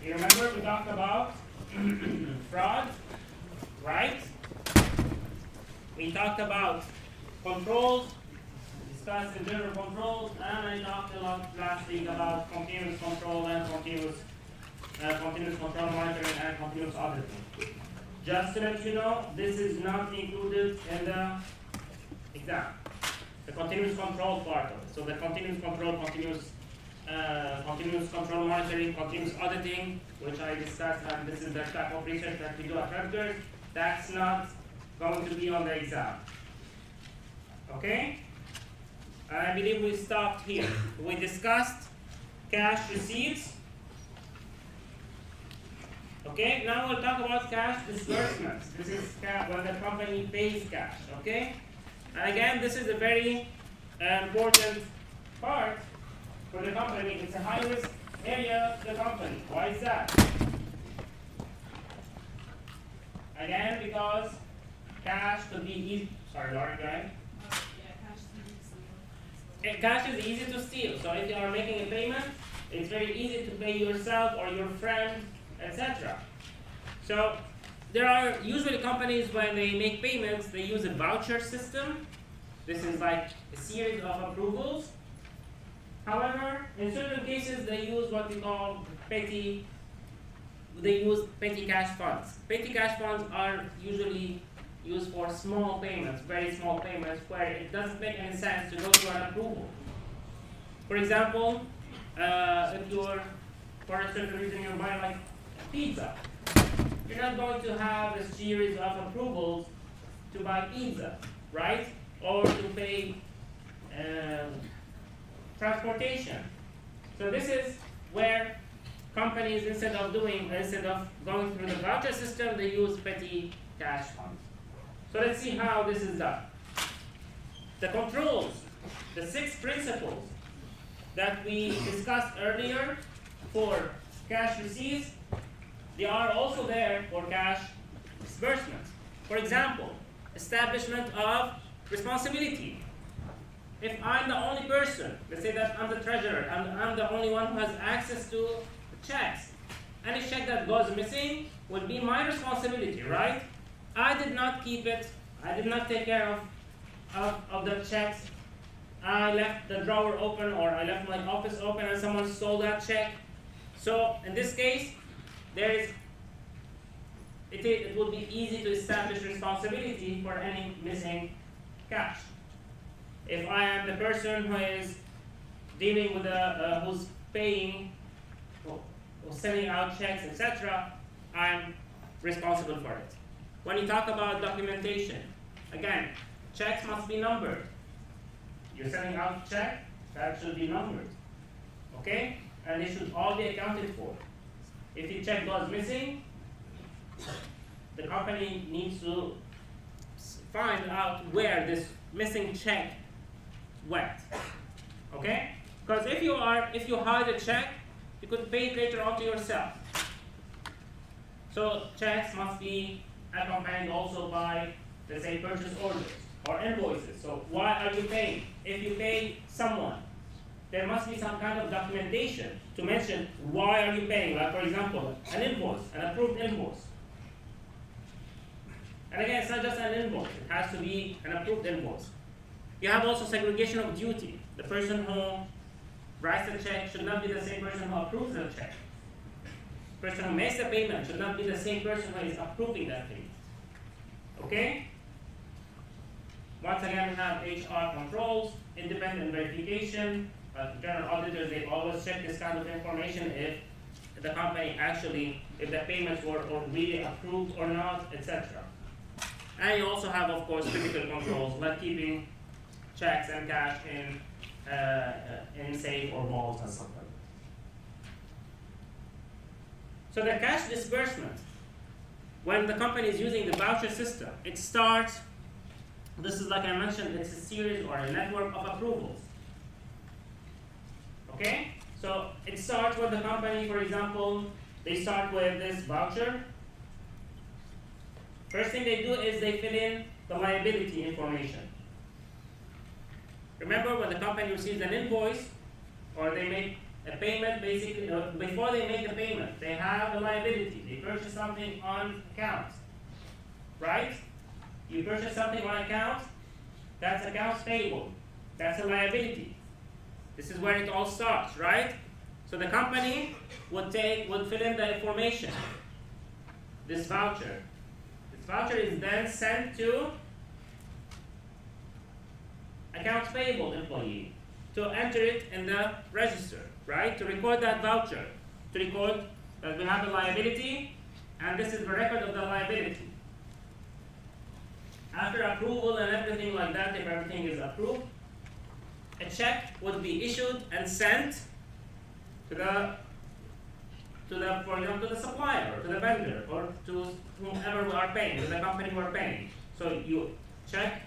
You remember we talked about fraud, right? We talked about controls, discussed the general controls, and I talked a lot last week about continuous control and continuous control monitoring and continuous auditing. Just to let you know, this is not included in the exam. The continuous control part of it. So the continuous control, continuous control monitoring, continuous auditing, which I discussed, and this is the type of research that we do at Rutgers, that's not going to be on the exam. Okay? I believe we stopped here. We discussed cash receipts. Okay, now we'll talk about cash disbursements. This is when the company pays cash. Okay? And again, this is a very important part for the company. It's a high-risk area of the company. Why is that? Again, because cash could be easy. Sorry, Lauren, go ahead. Cash is easy to steal. So if you are making a payment, it's very easy to pay yourself or your friend, etc. So there are usually companies when they make payments, they use a voucher system. This is like a series of approvals. However, in certain cases, they use what we call petty cash funds. Petty cash funds are usually used for small payments, very small payments, where it doesn't make any sense to go through an approval. For example, if you're, for a certain reason, you're buying like pizza, you're not going to have a series of approvals to buy pizza, right? Or to pay transportation. So this is where companies, instead of going through the voucher system, they use petty cash funds. So let's see how this is done. The controls, the 6 principles that we discussed earlier for cash receipts, they are also there for cash disbursements. For example, establishment of responsibility. If I'm the only person, let's say that I'm the treasurer, and I'm the only one who has access to the checks, any check that goes missing would be my responsibility, right? I did not keep it, I did not take care of the checks. I left the drawer open, or I left my office open and someone stole that check. So in this case, it would be easy to establish responsibility for any missing cash. If I am the person who is dealing with who's paying, or sending out checks, etc., I'm responsible for it. When you talk about documentation, again, checks must be numbered. You're sending out a check, that should be numbered. Okay? And they should all be accounted for. If the check goes missing, the company needs to find out where this missing check went. Okay? Because if you hide a check, you could pay it later on to yourself. So checks must be accompanied also by, let's say, purchase orders or invoices. So why are you paying? If you pay someone, there must be some kind of documentation to mention why are you paying. Like, for example, an invoice, an approved invoice. And again, it's not just an invoice. It has to be an approved invoice. You have also segregation of duty. The person who writes the check should not be the same person who approves the check. The person who makes the payment should not be the same person who is approving that payment. Okay? Once again, we have HR controls, independent verification. General auditors, they always check this kind of information if the company actually, if the payments were really approved or not, etc. And you also have, of course, physical controls, like keeping checks and cash in safe or vaults and something. So the cash disbursement, when the company is using the voucher system, it starts, this is like I mentioned, it's a series or a network of approvals. Okay? So it starts with the company, for example, they start with this voucher. First thing they do is they fill in the liability information. Remember, when the company receives an invoice or they make a payment basically, before they make the payment, they have a liability. They purchase something on account, right? You purchase something on account, that's accounts payable. That's a liability. This is where it all starts, right? So the company would fill in the information, this voucher. This voucher is then sent to accounts payable employee to enter it in the register, right? To record that voucher, to record that we have a liability, and this is the record of the liability. After approval and everything like that, if everything is approved, a check would be issued and sent to the for example, to the supplier, or to the vendor, or to whomever we are paying, to the company we are paying. So you check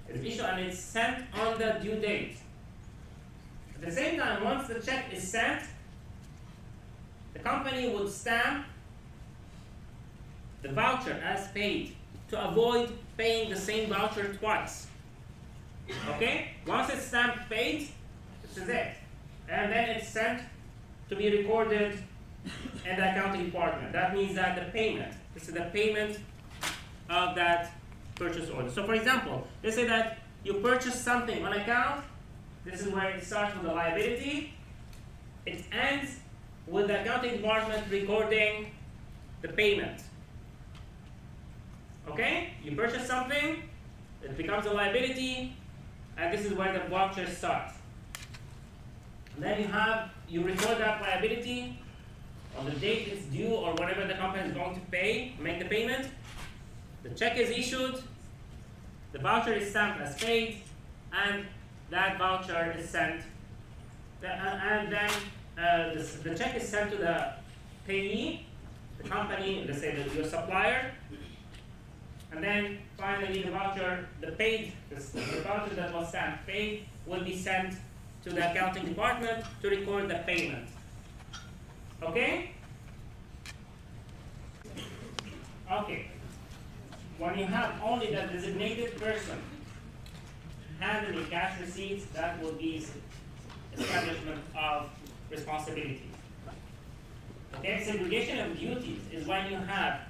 is issued and it's sent on the due date. At the same time, once the check is sent, the company would stamp the voucher as paid to avoid paying the same voucher twice. Okay? Once it's stamped paid, this is it. And then it's sent to be recorded in the accounting department. That means that the payment, this is the payment of that purchase order. So for example, let's say that you purchase something on account. This is where it starts with the liability. It ends with the accounting department recording the payment. Okay? You purchase something, it becomes a liability, and this is where the voucher starts. And then you record that liability on the date it's due or whatever the company is going to make the payment. The check is issued, the voucher is stamped as paid, and that voucher is sent, and then the check is sent to the payee, the company, let's say your supplier, and then finally the voucher, the voucher that was stamped paid will be sent to the accounting department to record the payment. Okay? Okay. When you have only the designated person handling cash receipts, that will be establishment of responsibility. Okay, segregation of duties is when you have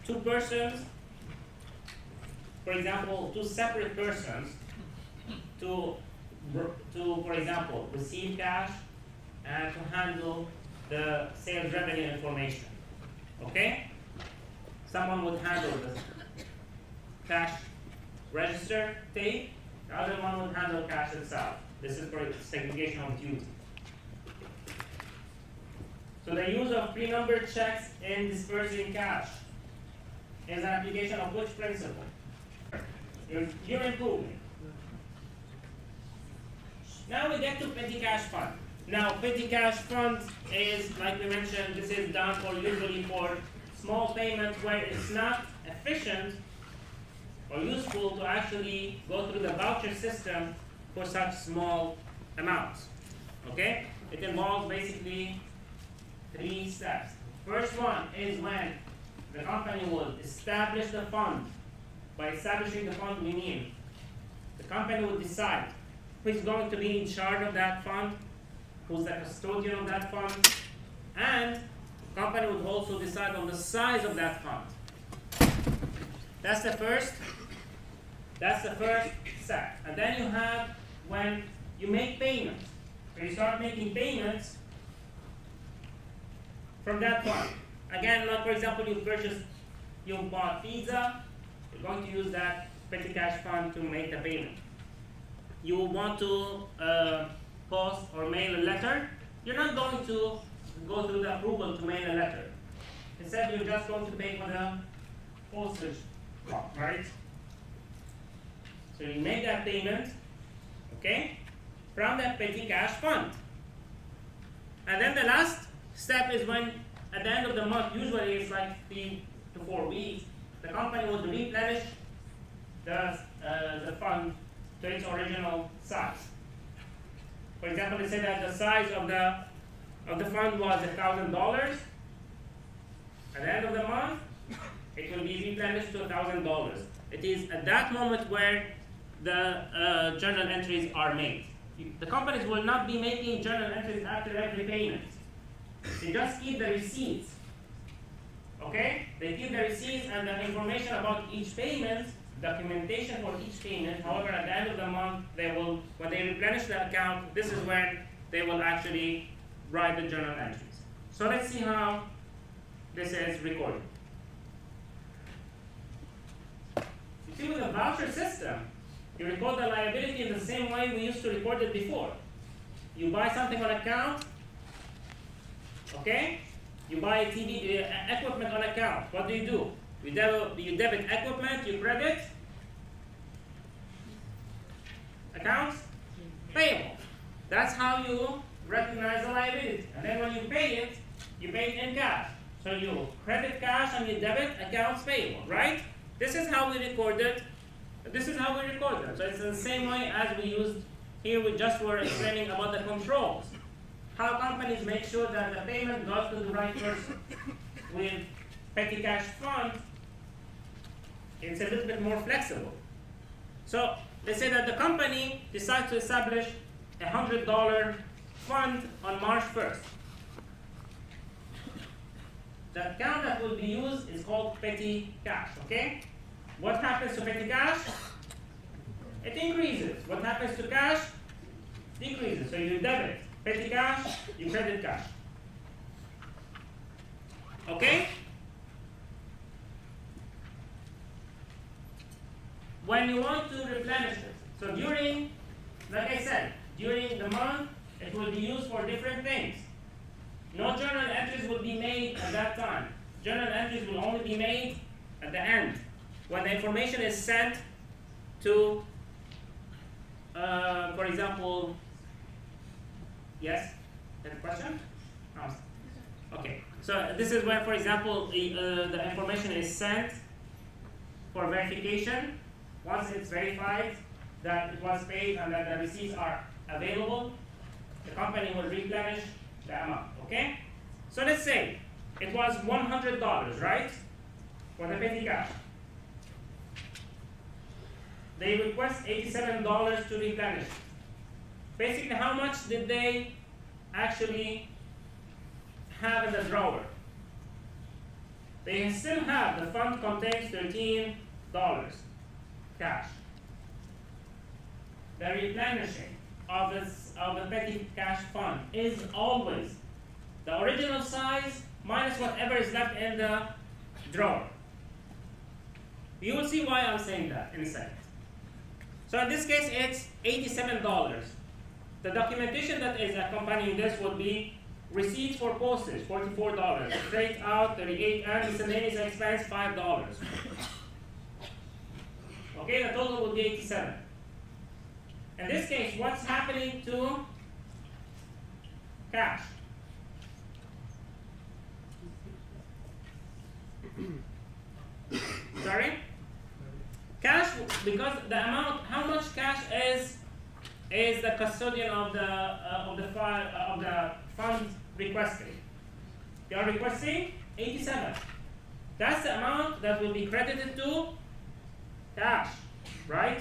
two persons, for example, two separate persons to for example, receive cash and to handle the sales revenue information. Okay? Someone would handle the cash register tape, the other one would handle cash itself. This is for segregation of duty. So the use of pre-numbered checks in dispersing cash is an application of which principle? You're improving. Now we get to petty cash fund. Now petty cash fund is, like we mentioned, this is done usually for small payments where it's not efficient or useful to actually go through the voucher system for such small amounts. Okay? It involves basically 3 steps. First one is when the company will establish the fund. By establishing the fund, we mean the company will decide who's going to be in charge of that fund, who's the custodian of that fund, and the company would also decide on the size of that fund. That's the first step. And then you have when you make payments. When you start making payments from that fund. Again, like for example, you bought pizza, you're going to use that petty cash fund to make the payment. You want to post or mail a letter, you're not going to go through the approval to mail a letter. Instead, you're just going to pay for the postage, right? So you make that payment, okay, from that petty cash fund. And then the last step is when, at the end of the month, usually it's like 3 to 4 weeks, the company would replenish the fund to its original size. For example, let's say that the size of the fund was $1,000. At the end of the month, it will be replenished to $1,000. It is at that moment where the journal entries are made. The companies will not be making journal entries after every payment. They just keep the receipts. Okay? They keep the receipts and the information about each payment, documentation for each payment. However, at the end of the month, they will, when they replenish the account, this is when they will actually write the journal entries. So let's see how this is recorded. You see, with the voucher system, you record the liability in the same way we used to record it before. You buy something on account, okay? You buy TV equipment on account. What do? You debit equipment, you credit accounts payable. That's how you recognize the liability. And then when you pay it in cash. So you credit cash and you debit accounts payable, right? This is how we record it. This is how we record it. So it's the same way as we used here. We just were explaining about the controls. How companies make sure that the payment goes to the right person. With petty cash fund, it's a little bit more flexible. So let's say that the company decides to establish a $100 fund on March 1st. The account that will be used is called petty cash, okay? What happens to petty cash? It increases. What happens to cash? Decreases. So you debit petty cash, you credit cash. Okay? When you want to replenish it, so during, like I said, during the month, it will be used for different things. No journal entries will be made at that time. Journal entries will only be made at the end, when the information is sent to, for example, yes? Any question? Oh. Okay. So this is where, for example, the information is sent for verification. Once it's verified that it was paid and that the receipts are available, the company will replenish the amount. Okay? So let's say it was $100, right? For the petty cash. They request $87 to replenish. Basically, how much did they actually have in the drawer? They still have, the fund contains $13 cash. The replenishing of the petty cash fund is always the original size minus whatever is left in the drawer. You will see why I'm saying that in a second. So in this case, it's $87. The documentation that is accompanying this would be receipts for postage, $44, freight out, $38, and miscellaneous expense, $5. Okay, the total would be $87. In this case, what's happening to cash? Sorry? Cash, because the amount, how much cash is the custodian of the fund requesting? They are requesting 87. That's the amount that will be credited to cash, right?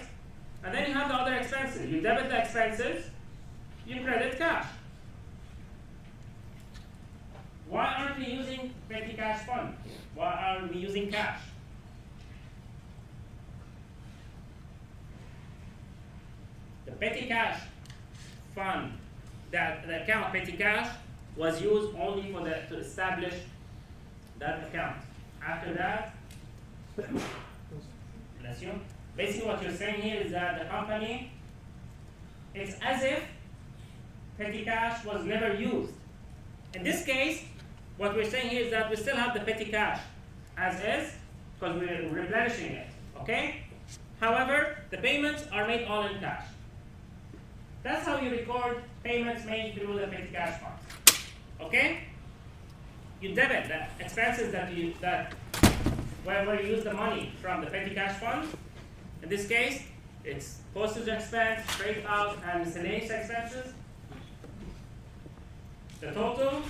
And then you have the other expenses. You debit the expenses, you credit cash. Why aren't we using petty cash fund? Why are we using cash? The petty cash fund, that the account petty cash was used only for to establish that account. After that, bless you. Basically, what you're saying here is that the company, it's as if petty cash was never used. In this case, what we're saying here is that we still have the petty cash as is, because we're replenishing it, okay? However, the payments are made all in cash. That's how you record payments made through the petty cash fund, okay? You debit the expenses where you use the money from the petty cash fund. In this case, it's postage expense, freight out, and miscellaneous expenses. The total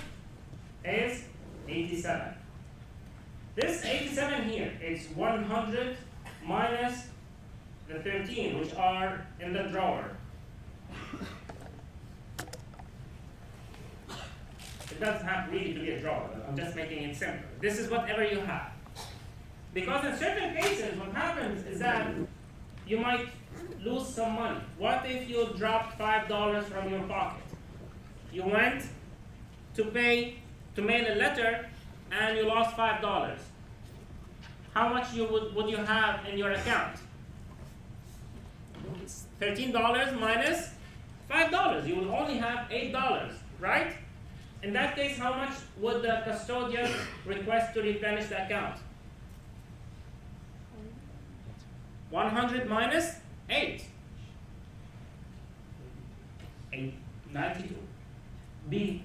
is 87. This 87 here is 100 minus the 13, which are in the drawer. It doesn't have really to be a drawer. I'm just making it simple. This is whatever you have. Because in certain cases, what happens is that you might lose some money. What if you dropped $5 from your pocket? You went to mail a letter and you lost $5. How much would you have in your account? It's $13 minus $5. You will only have $8, right? In that case, how much would the custodian request to replenish the account? 100 minus 8. 92.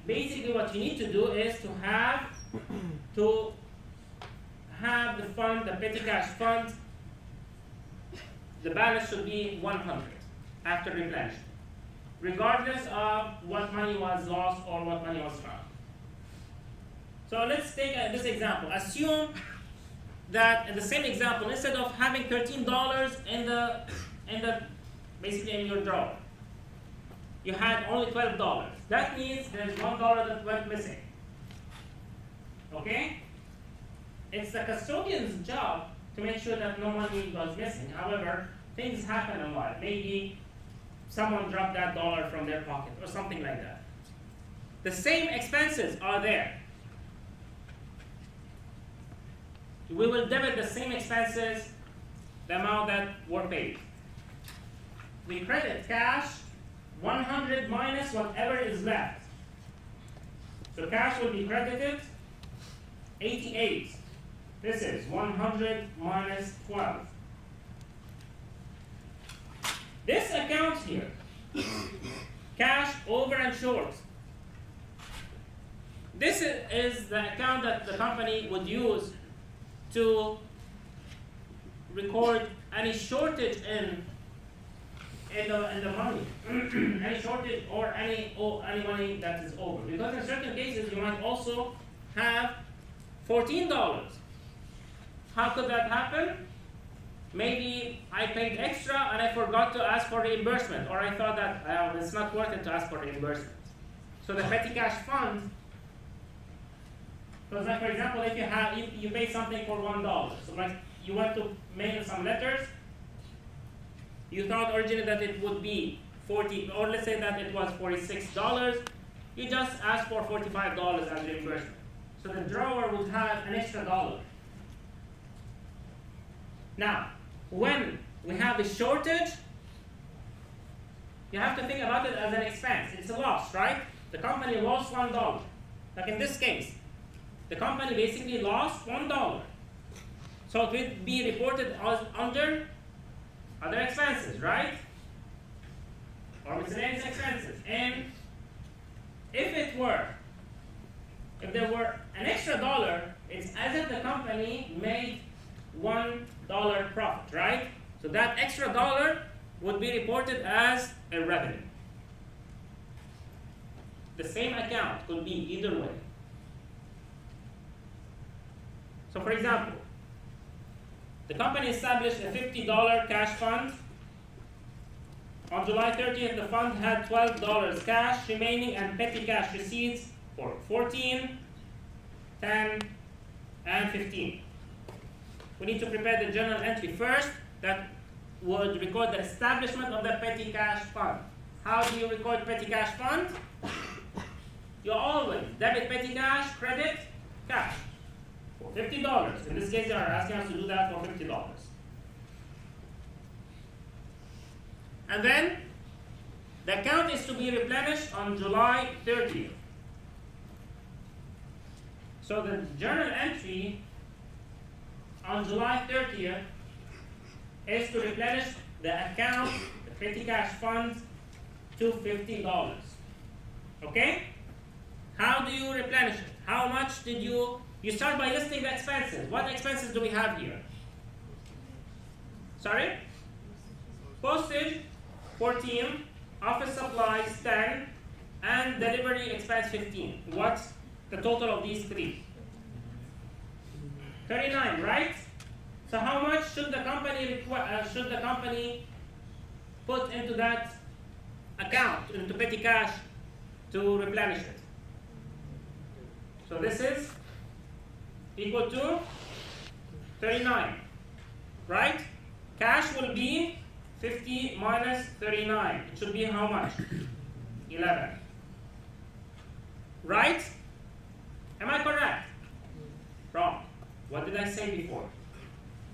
Basically, what you need to do is to have the fund, the petty cash fund, the balance should be 100 after replenishment, regardless of what money was lost or what money was found. So let's take this example. Assume that in the same example, instead of having $13 basically in your drawer, you had only $12. That means there's $1 that went missing. Okay? It's the custodian's job to make sure that no money goes missing. However, things happen a lot. Maybe someone dropped that dollar from their pocket or something like that. The same expenses are there. We will debit the same expenses, the amount that were paid. We credit cash 100 minus whatever is left. So cash will be credited 88. This is 100 minus 12. This account here, cash over and short. This is the account that the company would use to record any shortage in the money, any shortage or any money that is over. Because in certain cases you might also have $14. How could that happen? Maybe I paid extra and I forgot to ask for reimbursement, or I thought that it's not worth it to ask for reimbursement. So the petty cash fund, because like for example, if you pay something for $1, so like you want to mail some letters, you thought originally that it would be 40, or let's say that it was $46, you just ask for $45 as reimbursement. So the drawer would have an extra $1. Now, when we have a shortage, you have to think about it as an expense. It's a loss, right? The company lost $1. Like in this case, the company basically lost $1. So it will be reported as under other expenses, right? Or miscellaneous expenses. And if there were an extra $1, it's as if the company made $1 profit, right? So that extra $1 would be reported as a revenue. The same account could be either way. So for example, the company established a $50 cash fund. On July 30th, the fund had $12 cash remaining and petty cash receipts for 14, 10, and 15. We need to prepare the journal entry first that would record the establishment of the petty cash fund. How do you record petty cash fund? You always debit petty cash, credit cash for $50. In this case, they are asking us to do that for $50. And then the account is to be replenished on July 30th. So the journal entry on July 30th is to replenish the account, the petty cash fund, to $50. Okay? How do you replenish it? How much did you start by listing the expenses. What expenses do we have here? Sorry? Postage, 14, office supplies, 10, and delivery expense, 15. What's the total of these three? 39, right? So how much should the company put into that account, into petty cash, to replenish it? So this is equal to 39, right? Cash will be 50 minus 39. It should be how much? 11. Right? Am I correct? Wrong. What did I say before?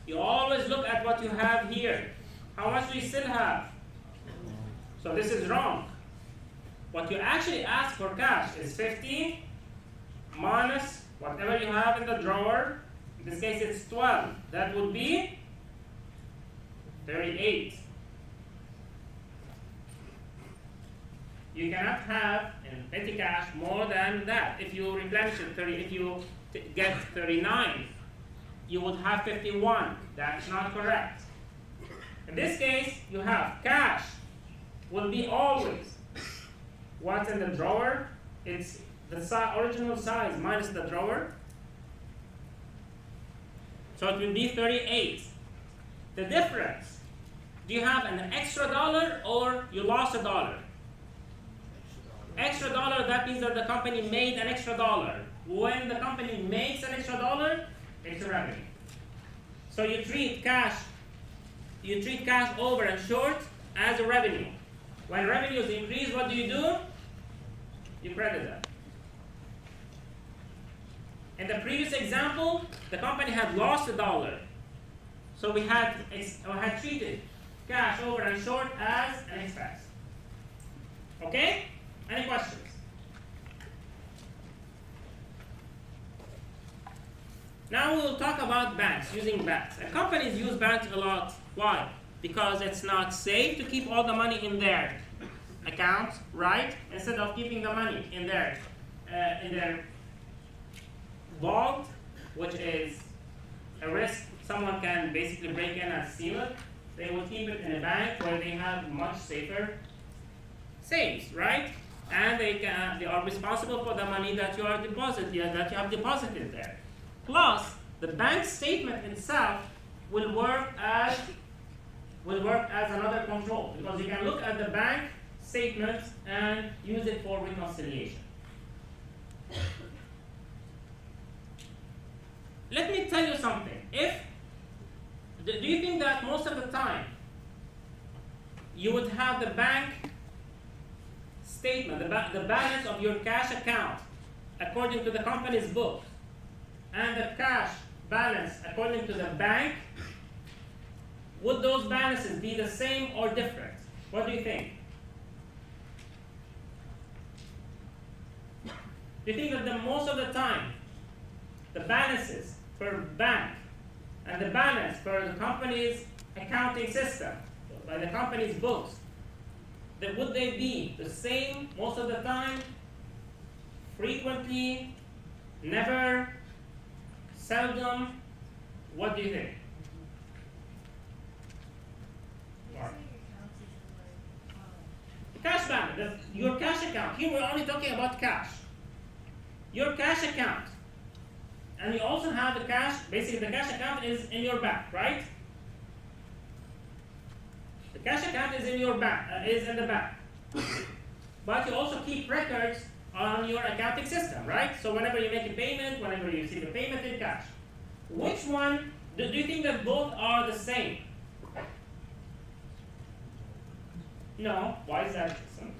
You always look at what you have here. How much do you still have? So this is wrong. What you actually ask for cash is 50 minus whatever you have in the drawer. In this case, it's 12. That would be 38. You cannot have in petty cash more than that. If you replenish it, if you get 39, you would have 51. That's not correct. In this case, you have cash will be always what's in the drawer. It's the original size minus the drawer. So it will be 38. The difference, do you have an extra dollar or you lost a dollar? Extra dollar, that means that the company made an extra dollar. When the company makes an extra dollar, it's a revenue. So you treat cash over and short as a revenue. When revenues increase, what do? You credit that. In the previous example, the company had lost a dollar. So we had treated cash over and short as an expense. Okay? Any questions? Now we'll talk about banks, using banks. And companies use banks a lot. Why? Because it's not safe to keep all the money in their account, right? Instead of keeping the money in their vault, which is a risk someone can basically break in and steal it. They will keep it in a bank where they have much safer safes, right? And they are responsible for the money that you have deposited there. Plus, the bank statement itself will work as another control, because you can look at the bank statement and use it for reconciliation. Let me tell you something. Do you think that most of the time you would have the bank statement, the balance of your cash account according to the company's book, and the cash balance according to the bank? Would those balances be the same or different? What do you think? Do you think that most of the time the balances per bank and the balance per the company's accounting system, by the company's books, would they be the same most of the time? Frequently? Never? Seldom? What do you think? Cash balance, your cash account. Here we're only talking about cash. Your cash account. And you also have the cash, basically the cash account is in your bank, right? The cash account is in your bank, is in the bank. But you also keep records on your accounting system, right? So whenever you make a payment, whenever you receive a payment in cash. Which one, do you think that both are the same? No. Why is that, Jason?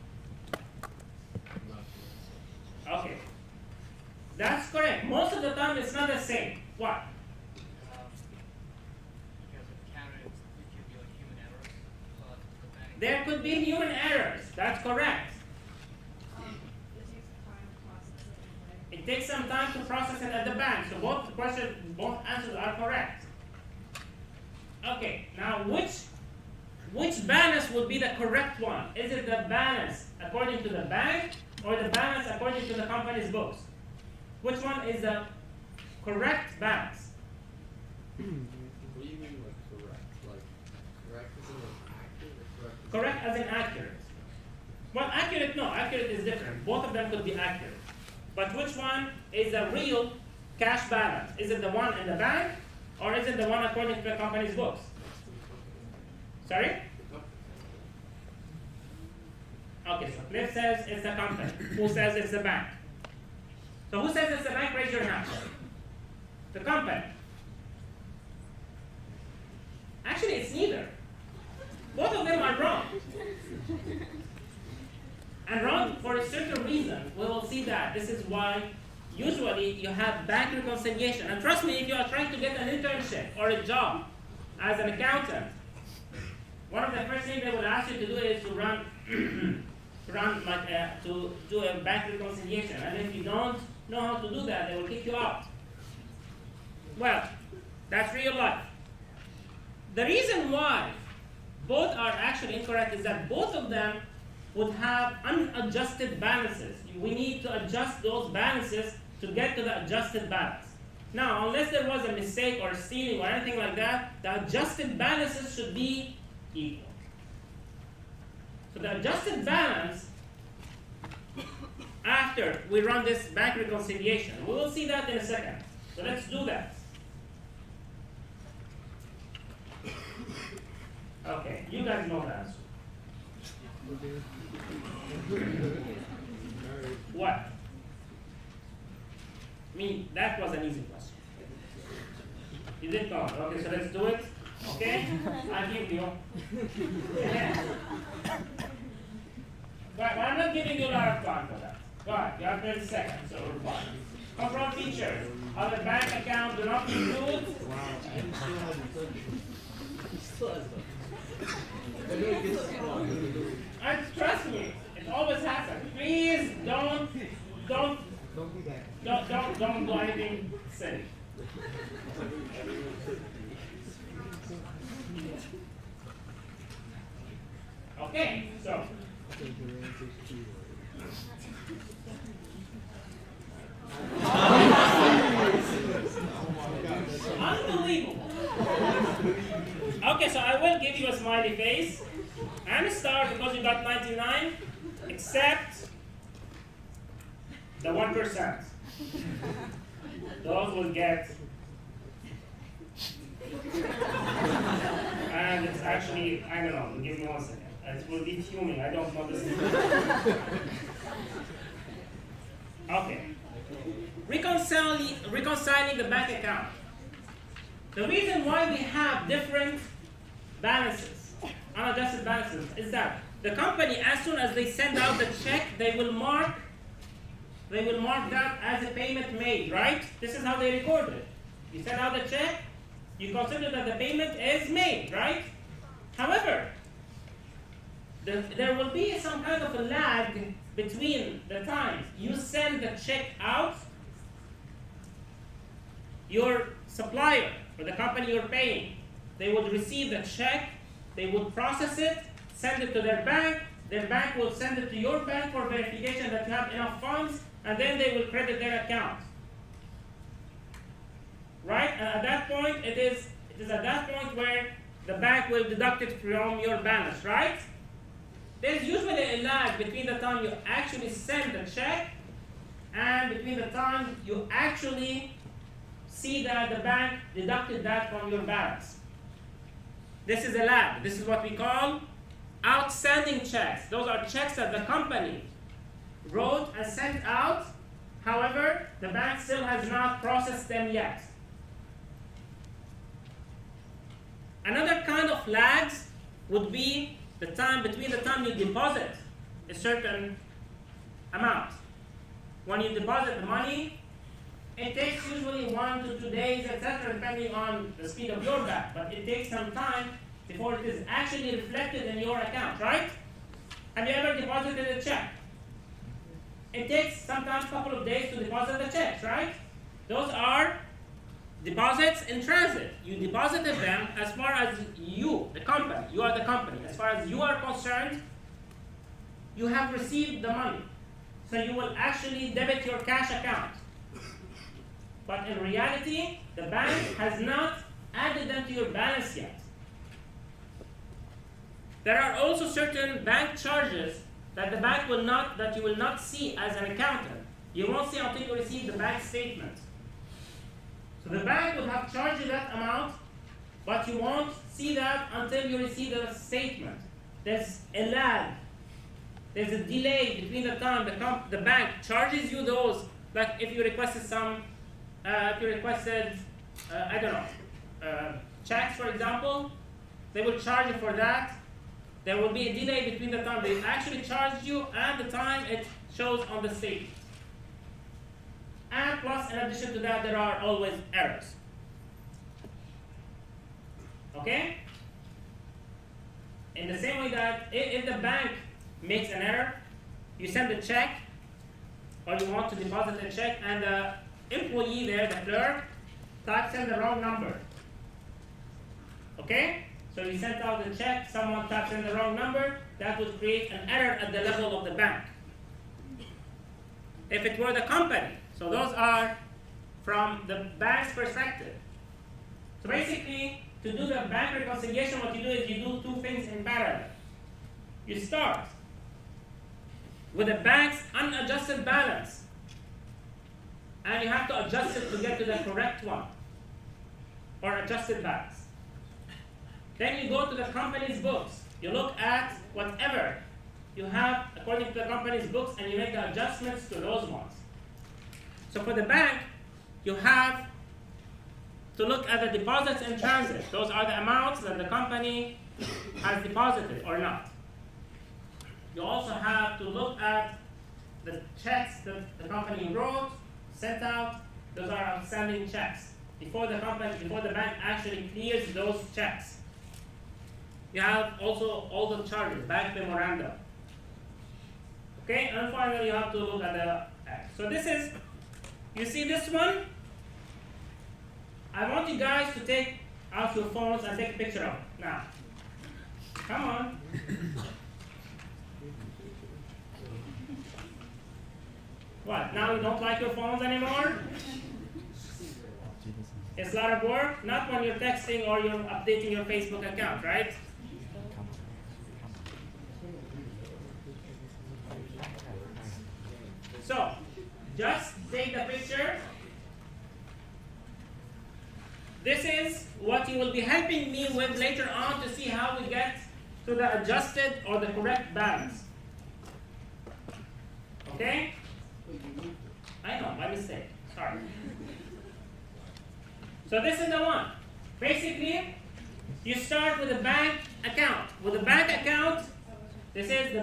Okay. That's correct. Most of the time it's not the same. Why? Because of counted, it could be like human errors. But the bank. There could be human errors. That's correct. It takes some time to process it at the bank. So both answers are correct. Okay. Now which balance would be the correct one? Is it the balance according to the bank or the balance according to the company's books? Which one is the correct balance? What do you mean by correct? Like correct as in accurate or correct? Correct as in accurate. Well, accurate, no. Accurate is different. Both of them could be accurate. But which one is the real cash balance? Is it the one in the bank or is it the one according to the company's books? Sorry? Okay, so Cliff says it's the company. Who says it's the bank? So who says it's a bank? Raise your hand. The company. Actually, it's neither. Both of them are wrong. And wrong for a certain reason. We will see that. This is why usually you have bank reconciliation. And trust me, if you are trying to get an internship or a job as an accountant, one of the first things they will ask you to do is to to do a bank reconciliation. And if you don't know how to do that, they will kick you out. Well, that's real life. The reason why both are actually incorrect is that both of them would have unadjusted balances. We need to adjust those balances to get to the adjusted balance. Now, unless there was a mistake or stealing or anything like that, the adjusted balances should be equal. So the adjusted balance, after we run this bank reconciliation, we will see that in a second. So let's do that. Okay, you guys know the answer. What? I mean, that was an easy question. You did know. Okay, so let's do it. Okay? I'll give you. But I'm not giving you a lot of time for that. Go ahead, you have 30 seconds, so we're fine. Control features. Other bank accounts do not include. And trust me, it always happens. Please don't do anything silly. Okay, so unbelievable. Okay, so I will give you a smiley face and a star because you got 99, except the 1%. Those will get. And it's actually, I don't know, give me 1 second. It will be fuming, I don't know this. Okay. Reconciling the bank account. The reason why we have different balances, unadjusted balances, is that the company, as soon as they send out the check, they will mark that as a payment made, right? This is how they record it. You send out the check, you consider that the payment is made, right? However, there will be some kind of a lag between the times you send the check out, your supplier, or the company you're paying, they would receive the check, they would process it, send it to their bank will send it to your bank for verification that you have enough funds, and then they will credit their account. Right? And at that point, it is at that point where the bank will deduct it from your balance, right? There's usually a lag between the time you actually send the check and between the time you actually see that the bank deducted that from your balance. This is a lag. This is what we call outstanding checks. Those are checks that the company wrote and sent out. However, the bank still has not processed them yet. Another kind of lags would be the time between the time you deposit a certain amount. When you deposit the money, it takes usually 1 to 2 days, etc., depending on the speed of your bank. But it takes some time before it is actually reflected in your account, right? Have you ever deposited a check? It takes sometimes a couple of days to deposit the checks, right? Those are deposits in transit. You deposited them as far as you, the company, you are the company. As far as you are concerned, you have received the money. So you will actually debit your cash account. But in reality, the bank has not added them to your balance yet. There are also certain bank charges that you will not see as an accountant. You won't see until you receive the bank statement. So the bank will have charged you that amount, but you won't see that until you receive the statement. There's a lag. There's a delay between the time the bank charges you those Like if you requested I don't know, checks, for example, they will charge you for that. There will be a delay between the time they actually charged you and the time it shows on the statement. And plus, in addition to that, there are always errors. Okay? In the same way that if the bank makes an error, you send a check, or you want to deposit a check, and the employee there, the clerk, types in the wrong number. Okay? So you sent out the check, someone types in the wrong number, that would create an error at the level of the bank. If it were the company, so those are from the bank's perspective. So basically, to do the bank reconciliation, what you do is you do two things in parallel. You start with the bank's unadjusted balance, and you have to adjust it to get to the correct one, or adjusted balance. Then you go to the company's books. You look at whatever you have according to the company's books, and you make the adjustments to those ones. So for the bank, you have to look at the deposits in transit. Those are the amounts that the company has deposited or not. You also have to look at the checks that the company wrote, sent out. Those are outstanding checks before the bank actually clears those checks. You have also all the charges, bank memorandum. Okay, and finally you have to look at the act. So this is, you see this one? I want you guys to take out your phones and take a picture of it. Now, come on. What, now you don't like your phones anymore? It's a lot of work, not when you're texting or you're updating your Facebook account, right? So, just take the picture. This is what you will be helping me with later on to see how we get to the adjusted or the correct balance. Okay? I know, my mistake. Sorry. So this is the one. Basically, you start with a bank account. With a bank account, this is the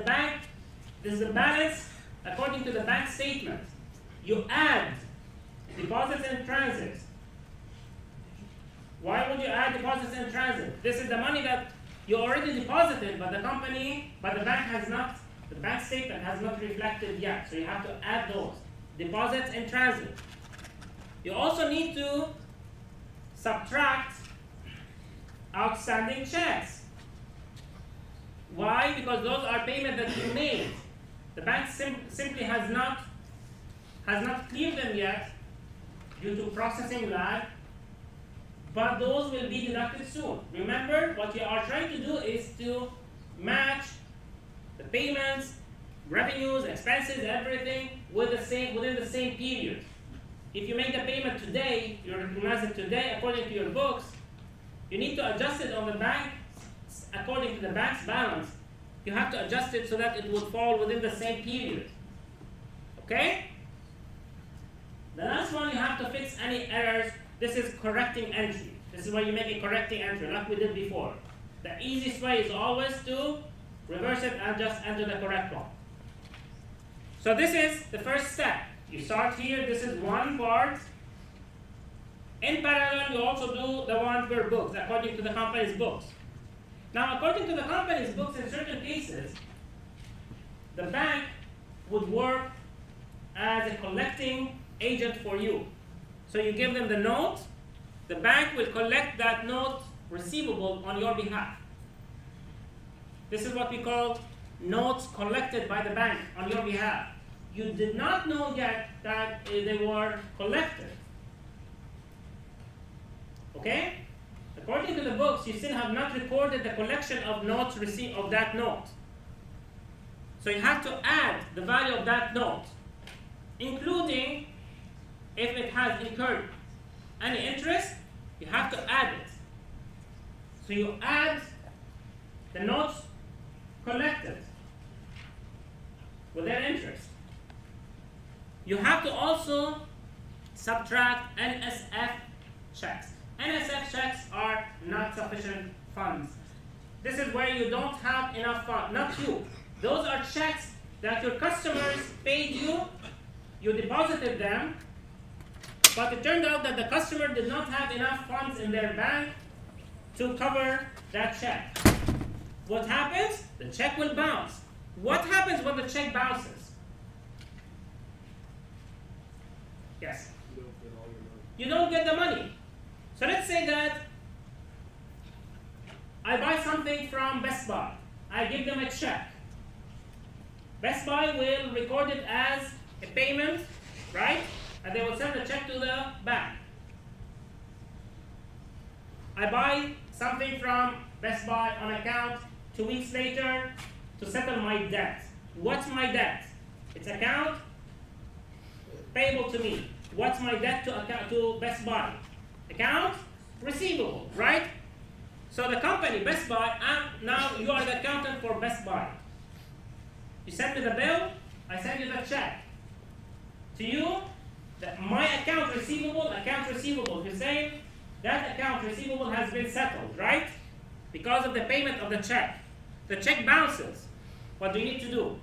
balance according to the bank statement. You add deposits in transit. Why would you add deposits in transit? This is the money that you already deposited, but the bank statement has not reflected yet. So you have to add those deposits in transit. You also need to subtract outstanding checks. Why? Because those are payments that you made. The bank simply has not cleared them yet due to processing lag, but those will be deducted soon. Remember, what you are trying to do is to match the payments, revenues, expenses, everything within the same period. If you make the payment today, you recognize it today according to your books, you need to adjust it on the bank according to the bank's balance. You have to adjust it so that it would fall within the same period. Okay? The last one, you have to fix any errors. This is correcting entry. This is where you make a correcting entry, like we did before. The easiest way is always to reverse it and just enter the correct one. So this is the first step. You start here, this is one part. In parallel, you also do the one per books, according to the company's books. Now, according to the company's books, in certain cases, the bank would work as a collecting agent for you. So you give them the note, the bank will collect that note receivable on your behalf. This is what we call notes collected by the bank on your behalf. You did not know yet that they were collected. Okay? According to the books, you still have not recorded the collection of notes received of that note. So you have to add the value of that note, including if it has incurred any interest, you have to add it. So you add the notes collected with their interest. you have to also subtract NSF checks. NSF checks are not sufficient funds. This is where you don't have enough funds, not you. Those are checks that your customers paid you, you deposited them, but it turned out that the customer did not have enough funds in their bank to cover that check. What happens? The check will bounce. What happens when the check bounces? Yes? You don't get all your money. You don't get the money. So let's say that I buy something from Best Buy. I give them a check. Best Buy will record it as a payment, right? And they will send the check to the bank. I buy something from Best Buy on account 2 weeks later to settle my debt. What's my debt? It's account payable to me. What's my debt to Best Buy? Account receivable, right? So the company, Best Buy, now you are the accountant for Best Buy. You send me the bill, I send you the check. To you, my account receivable, Hussein, that account receivable has been settled, right? Because of the payment of the check. The check bounces. What do you need to do?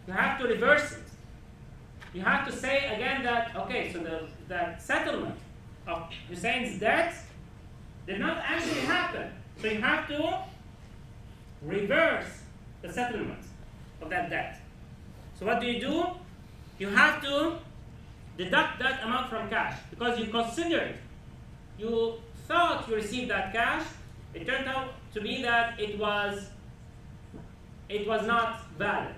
You have to reverse it. You have to say again that, okay, so the settlement of Hussein's debt did not actually happen. So you have to reverse the settlement of that debt. So what do? You have to deduct that amount from cash because you considered, you thought you received that cash. It turned out to be that it was not valid.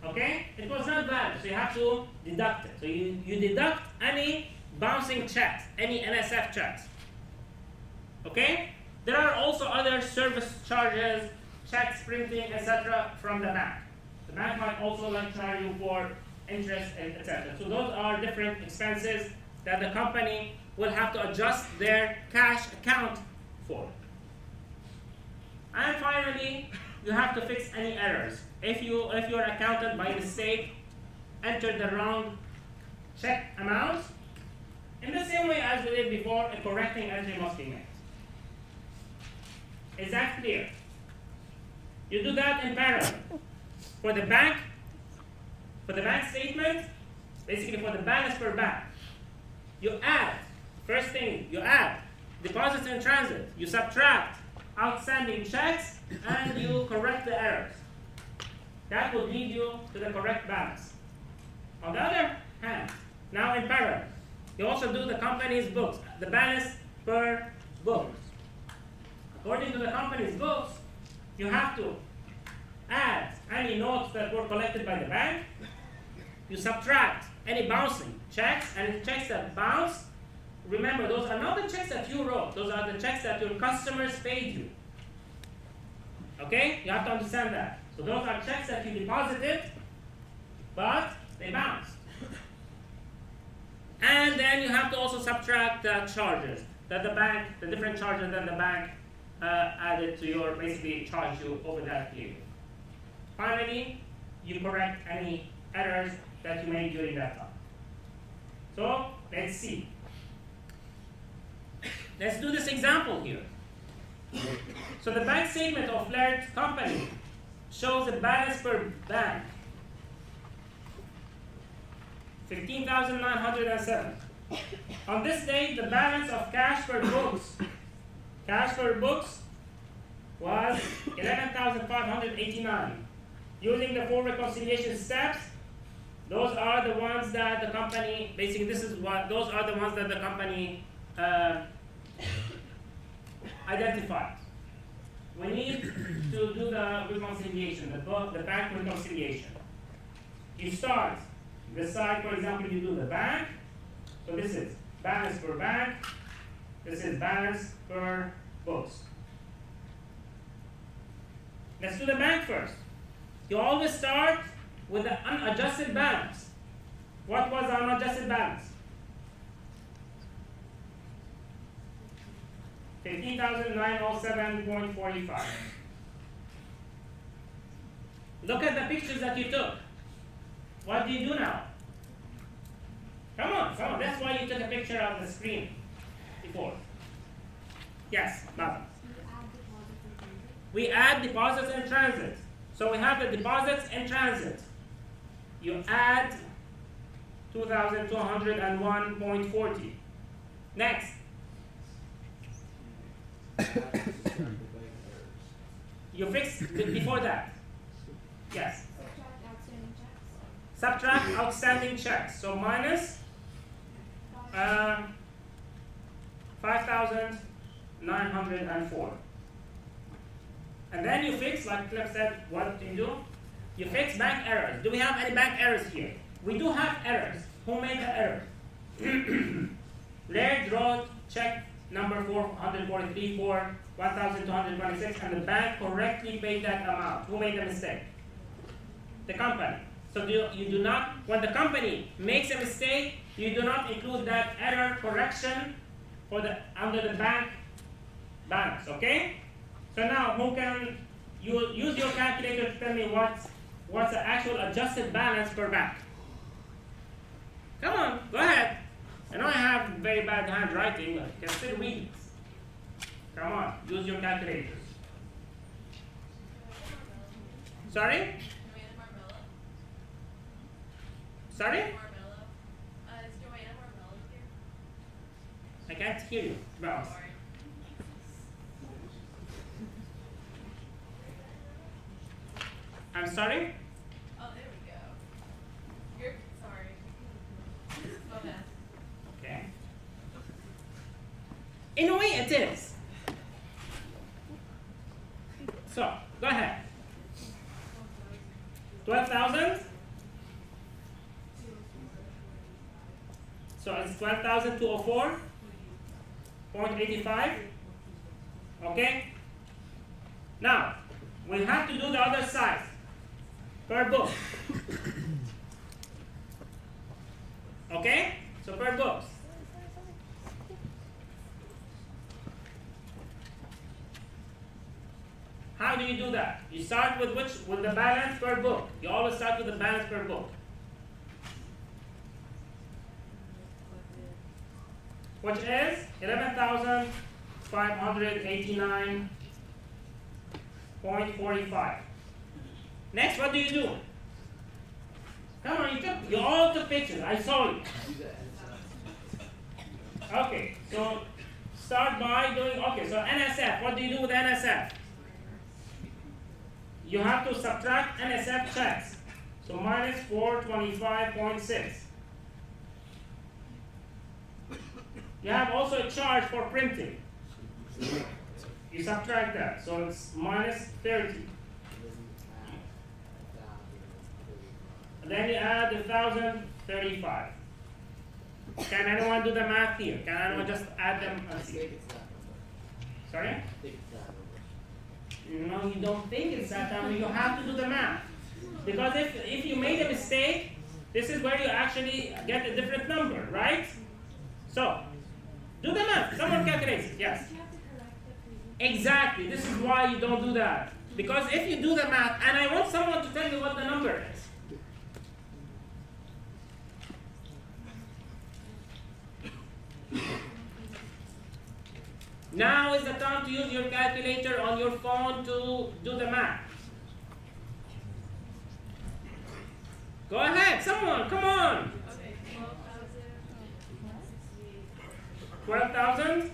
Okay? It was not valid, so you have to deduct it. So you deduct any bouncing checks, any NSF checks. Okay? There are also other service charges, checks, printing, etc. from the bank. The bank might also charge you for interest, etc. So those are different expenses that the company will have to adjust their cash account for. And finally, you have to fix any errors. If your accountant by mistake entered the wrong check amount, in the same way as we did before, a correcting entry must be made. Is that clear? You do that in parallel. For the bank statement, basically for the balance per bank, you add, first thing, you add deposits in transit, you subtract outstanding checks, and you correct the errors. That will lead you to the correct balance. On the other hand, now in parallel, you also do the company's books, the balance per book. According to the company's books, you have to add any notes that were collected by the bank. You subtract any bouncing checks, and checks that bounce. Remember, those are not the checks that you wrote. Those are the checks that your customers paid you. Okay? You have to understand that. So those are checks that you deposited, but they bounced. And then you have to also subtract the charges that the bank, the different charges that the bank added to your, basically charge you over that period. Finally, you correct any errors that you made during that time. So let's see. Let's do this example here. So the bank statement of Flair's company shows a balance per bank, 15,907. On this date, the balance of cash per books was 11,589. Using the 4 reconciliation steps, those are the ones that the company, basically those are the ones that the company identified. We need to do the reconciliation, the bank reconciliation. You start this side, for example, you do the bank. So this is balance per bank. This is balance per books. Let's do the bank first. You always start with the unadjusted balance. What was the unadjusted balance? 15,907.45. Look at the pictures that you took. What do you do now? Come on, come on. That's why you took a picture of the screen before. Yes, Baba. We add deposits in transit. So we have the deposits in transit. You add 2,201.40. Next. You fix before that. Yes. Subtract outstanding checks. So minus 5,904. And then you fix, like Cliff said, what do you do? You fix bank errors. Do we have any bank errors here? We do have errors. Who made the error? Laird wrote check number 443 for 1,226, and the bank correctly paid that amount. Who made the mistake? The company. So you do not, when the company makes a mistake, you do not include that error correction for the under the banks, okay? So now, who can you use your calculator to tell me what's the actual adjusted balance per bank? Come on, go ahead. I know I have very bad handwriting, but you can still read it. Come on, use your calculators. Sorry? Sorry? Is Joanna Marmello here? I can't hear you. Bounce. Sorry. I'm sorry? Oh, there we go. You're sorry. My bad. Okay. In a way, it is. So, go ahead. 12,000? So it's 12,204.85. Okay? Now, we have to do the other side per book. Okay? So per books. How do you do that? You start with with the balance per book. You always start with the balance per book. Which is 11,589.45. Next, what do you do? Come on, you all took pictures. I saw you. Okay, so start by doing, okay, so NSF. What do you do with NSF? You have to subtract NSF checks. So minus 425.6. You have also a charge for printing. You subtract that, so it's minus 30. And then you add 1,035. Can anyone do the math here? Can anyone just add them and see? Sorry? No, you don't think it's that time. You have to do the math. Because if you made a mistake, this is where you actually get a different number, right? So, do the math. Someone calculates it. Yes. Exactly. This is why you don't do that. Because if you do the math, and I want someone to tell me what the number is. Now is the time to use your calculator on your phone to do the math. Go ahead, someone, come on. Okay, 12,000?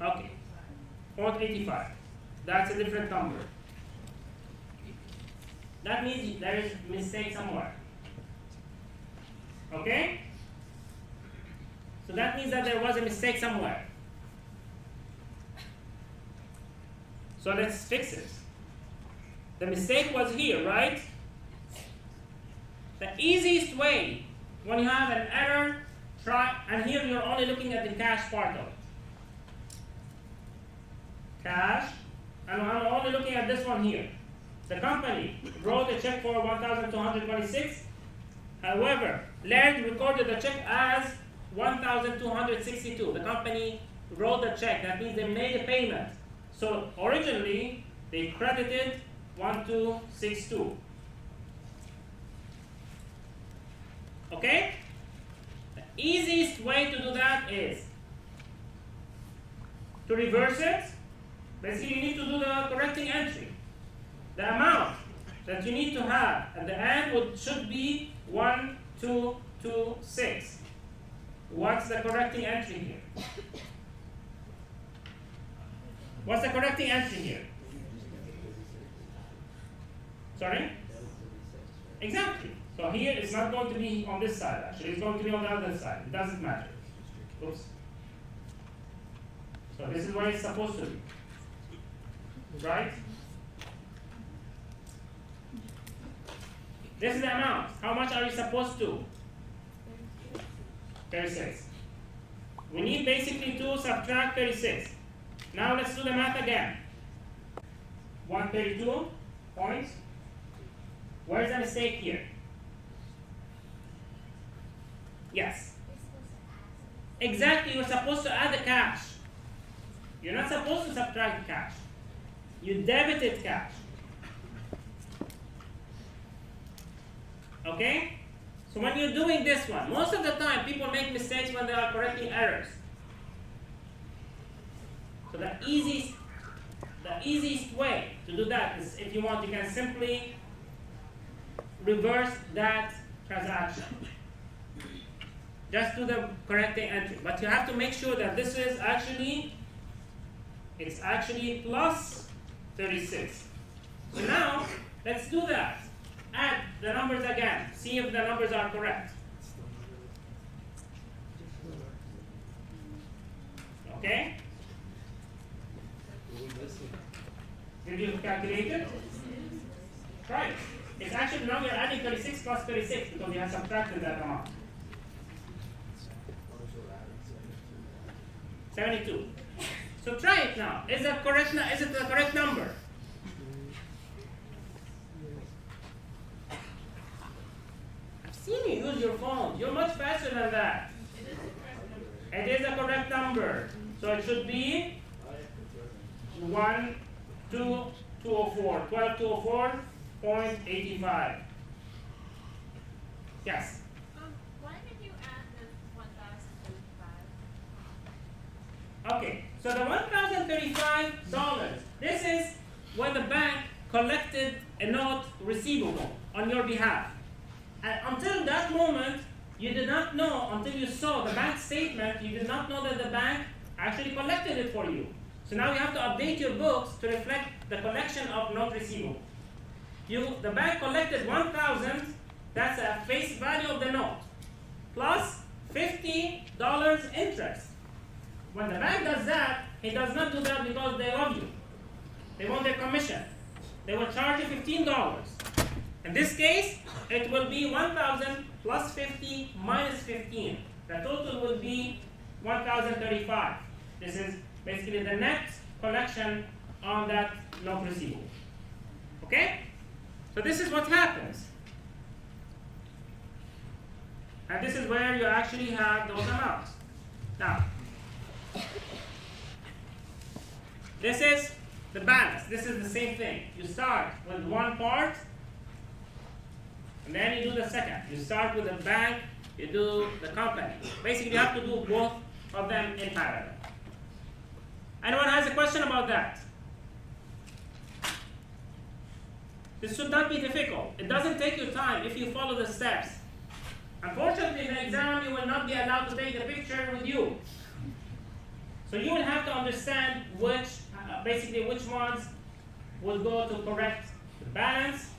Okay. 0.85. That's a different number. That means there is a mistake somewhere. Okay? So that means that there was a mistake somewhere. So let's fix it. The mistake was here, right? The easiest way, when you have an error, and here you're only looking at the cash part of it. Cash, and I'm only looking at this one here. The company wrote a check for 1,226. However, Laird recorded the check as 1,262. The company wrote the check. That means they made a payment. So originally, they credited 1,262. Okay? The easiest way to do that is to reverse it. Basically, you need to do the correcting entry. The amount that you need to have at the end should be 1226. What's the correcting entry here? What's the correcting entry here? Sorry? Exactly. So here it's not going to be on this side actually, it's going to be on the other side. It doesn't matter. Oops. So this is where it's supposed to be. Right? This is the amount. How much are you supposed to? 36. We need basically to subtract 36. Now let's do the math again. 132 points. Where's the mistake here? Yes. Exactly, you're supposed to add the cash. You're not supposed to subtract the cash. You debited cash. Okay? So when you're doing this one, most of the time people make mistakes when they are correcting errors. So the easiest way to do that is, if you want, you can simply reverse that transaction. Just do the correcting entry. But you have to make sure that this is actually, it's actually plus 36. So now, let's do that. Add the numbers again. See if the numbers are correct. Okay? Did you calculate it? Try it. It's actually now you're adding 36 plus 36 because you have subtracted that amount. 72. So try it now. Is it the correct number? I've seen you use your phone. You're much faster than that. It is the correct number. So it should be 12204. 12204.85. Yes. Why did you add the 1,035? Okay, so the $1,035, this is when the bank collected a note receivable on your behalf. And until that moment, you did not know, until you saw the bank statement, you did not know that the bank actually collected it for you. So now you have to update your books to reflect the collection of note receivable. The bank collected 1,000, that's a face value of the note, plus $50 interest. When the bank does that, he does not do that because they love you. They want their commission. They will charge you $15. In this case, it will be 1,000 plus 50 minus 15. The total will be 1,035. This is basically the net collection on that note receivable. Okay? So this is what happens. And this is where you actually have those amounts. Now, this is the balance. This is the same thing. You start with one part, and then you do the second. You start with the bank, you do the company. Basically, you have to do both of them in parallel. Anyone has a question about that? This should not be difficult. It doesn't take you time if you follow the steps. Unfortunately, in the exam, you will not be allowed to take the picture with you. So you will have to understand basically which ones will go to correct the balance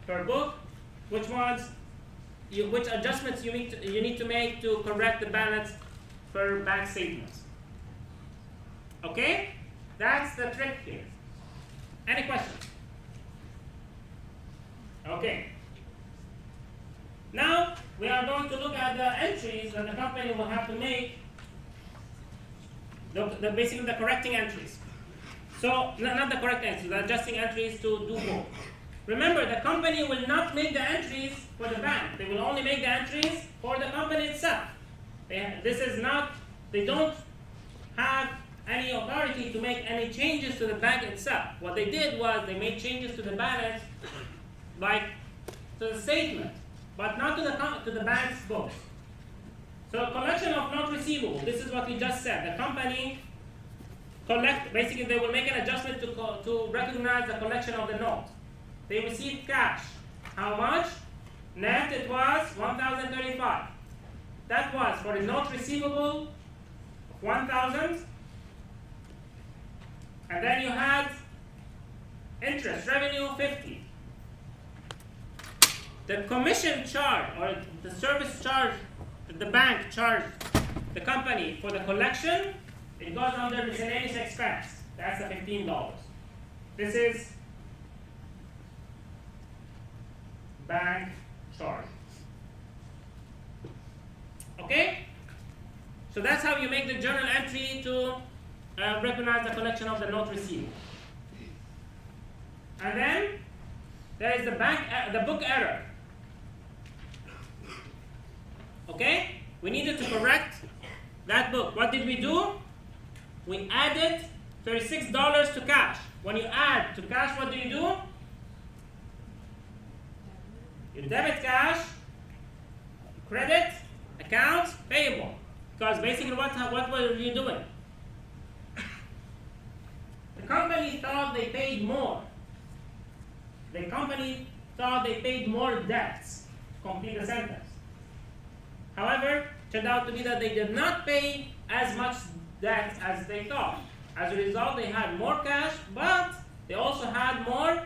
per book, which adjustments you need to make to correct the balance per bank statements. Okay? That's the trick here. Any questions? Okay. Now we are going to look at the entries that the company will have to make. Basically the correcting entries. So, not the correct entries, the adjusting entries to do both. Remember, the company will not make the entries for the bank. They will only make the entries for the company itself. They don't have any authority to make any changes to the bank itself. What they did was they made changes to the balance, like to the statement. but not to the bank's books. So collection of note receivable, this is what we just said. The company basically they will make an adjustment to recognize the collection of the note. They received cash. How much? Net it was 1,035. That was for a note receivable of 1,000. And then you had interest revenue 50. The commission charge or the service charge that the bank charged the company for the collection, it goes under miscellaneous expense. That's the $15. This is bank charge. Okay? So that's how you make the journal entry to recognize the collection of the note receivable. And then there is the book error. Okay? We needed to correct that book. What did we do? We added $36 to cash. When you add to cash, what do? You debit cash, credit, accounts payable. Because basically what were you doing? The company thought they paid more. The company thought they paid more debts. Complete the sentence. However, it turned out to be that they did not pay as much debt as they thought. As a result, they had more cash, but they also had more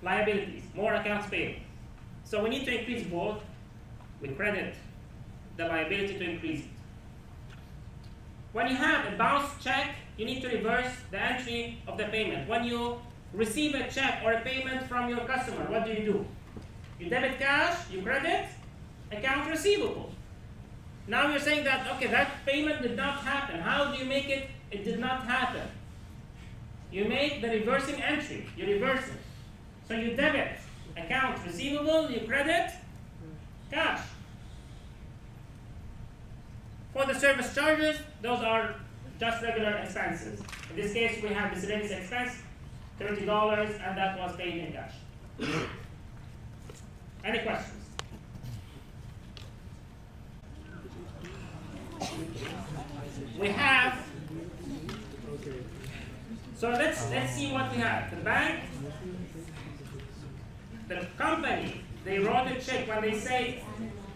liabilities, more accounts payable. So we need to increase both. We credit the liability to increase it. When you have a bounced check, you need to reverse the entry of the payment. When you receive a check or a payment from your customer, what do? You debit cash, you credit, account receivable. Now you're saying that, okay, that payment did not happen. How do you make it? It did not happen. You make the reversing entry. You reverse it. So you debit account receivable, you credit cash. For the service charges, those are just regular expenses. In this case, we have miscellaneous expense, $30, and that was paid in cash. Any questions? We have, so let's see what we have. The bank, the company, they wrote a check. When they say